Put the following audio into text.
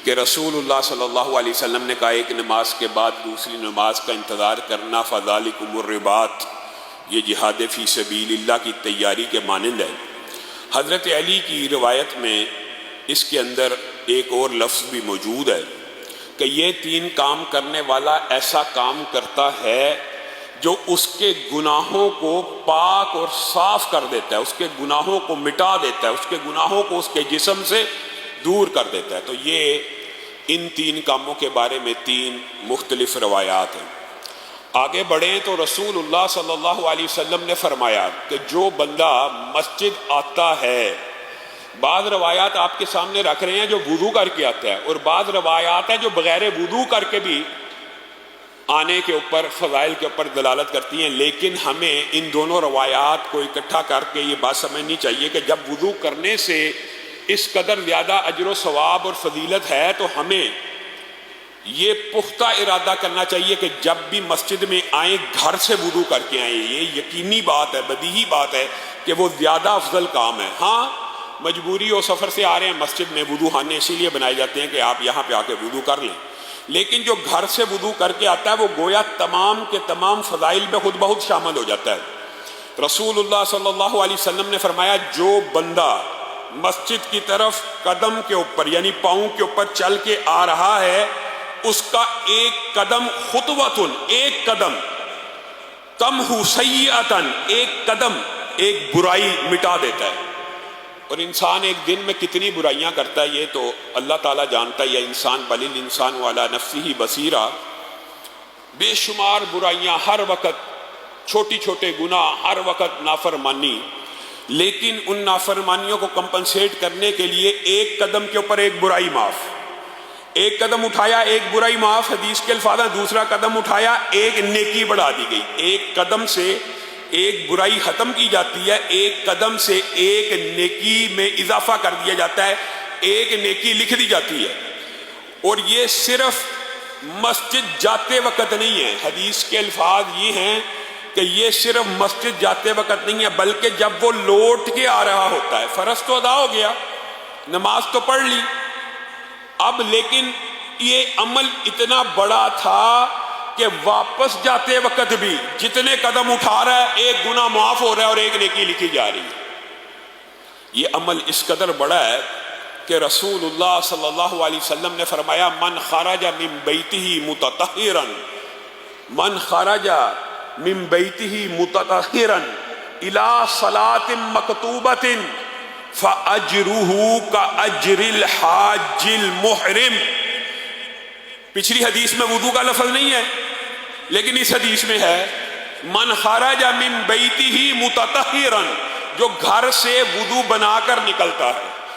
کہ رسول اللہ صلی اللہ علیہ وسلم نے کہا ایک نماز کے بعد دوسری نماز کا انتظار کرنا فذالکم الرباط، یہ جہاد فی سبیل اللہ کی تیاری کے مانند ہے۔ حضرت علی کی روایت میں اس کے اندر ایک اور لفظ بھی موجود ہے کہ یہ تین کام کرنے والا ایسا کام کرتا ہے جو اس کے گناہوں کو پاک اور صاف کر دیتا ہے، اس کے گناہوں کو مٹا دیتا ہے، اس کے گناہوں کو اس کے جسم سے دور کر دیتا ہے۔ تو یہ ان تین کاموں کے بارے میں تین مختلف روایات ہیں۔ آگے بڑھیں تو رسول اللہ صلی اللہ علیہ وسلم نے فرمایا کہ جو بندہ مسجد آتا ہے، بعض روایات آپ کے سامنے رکھ رہے ہیں جو وضو کر کے آتا ہے، اور بعض روایات ہیں جو بغیر وضو کر کے بھی آنے کے اوپر فضائل کے اوپر دلالت کرتی ہیں، لیکن ہمیں ان دونوں روایات کو اکٹھا کر کے یہ بات سمجھنی چاہیے کہ جب وضو کرنے سے اس قدر زیادہ اجر و ثواب اور فضیلت ہے تو ہمیں یہ پختہ ارادہ کرنا چاہیے کہ جب بھی مسجد میں آئیں گھر سے وضو کر کے آئیں۔ یہ یقینی بات ہے، بدیہی بات ہے کہ وہ زیادہ افضل کام ہے۔ ہاں مجبوری اور سفر سے آ رہے ہیں، مسجد میں وضو خانے اسی لیے بنائے جاتے ہیں کہ آپ یہاں پہ آ کے وضو کر لیں، لیکن جو گھر سے وضو کر کے آتا ہے وہ گویا تمام کے تمام فضائل میں خود بخود شامل ہو جاتا ہے۔ رسول اللہ صلی اللہ علیہ وسلم نے فرمایا جو بندہ مسجد کی طرف قدم کے اوپر یعنی پاؤں کے اوپر چل کے آ رہا ہے، اس کا ایک قدم خطوۃ، ایک قدم تمحو سیئۃ، ایک قدم ایک برائی مٹا دیتا ہے۔ اور انسان ایک دن میں کتنی برائیاں کرتا ہے یہ تو اللہ تعالیٰ جانتا ہے، یا انسان بل الانسان علی نفسہ بصیرہ، بے شمار برائیاں، ہر وقت چھوٹی چھوٹے گناہ، ہر وقت نافرمانی، لیکن ان نافرمانیوں کو کمپنسیٹ کرنے کے لیے ایک قدم کے اوپر ایک برائی معاف، ایک قدم اٹھایا ایک برائی معاف، حدیث کے الفاظ ہیں دوسرا قدم اٹھایا ایک نیکی بڑھا دی گئی۔ ایک قدم سے ایک برائی ختم کی جاتی ہے، ایک قدم سے ایک نیکی میں اضافہ کر دیا جاتا ہے، ایک نیکی لکھ دی جاتی ہے۔ اور یہ صرف مسجد جاتے وقت نہیں ہے، حدیث کے الفاظ یہ ہیں کہ یہ صرف مسجد جاتے وقت نہیں ہے بلکہ جب وہ لوٹ کے آ رہا ہوتا ہے۔ فرض تو ادا ہو گیا، نماز تو پڑھ لی، اب لیکن یہ عمل اتنا بڑا تھا کہ واپس جاتے وقت بھی جتنے قدم اٹھا رہا ہے ایک گناہ معاف ہو رہا ہے اور ایک نیکی لکھی جا رہی ہے۔ یہ عمل اس قدر بڑا ہے کہ رسول اللہ صلی اللہ علیہ وسلم نے فرمایا من خرج من بیتہ متطہرا، من خرج من بیتہ متطہرا الی صلاۃ مکتوبۃ فاجرہ کاجر الحاج المحرم۔ پچھلی حدیث میں وضو کا لفظ نہیں ہے، لیکن اس حدیث میں ہے من خرج من بیتہ متطہرا، جو گھر سے وضو بنا کر نکلتا ہے،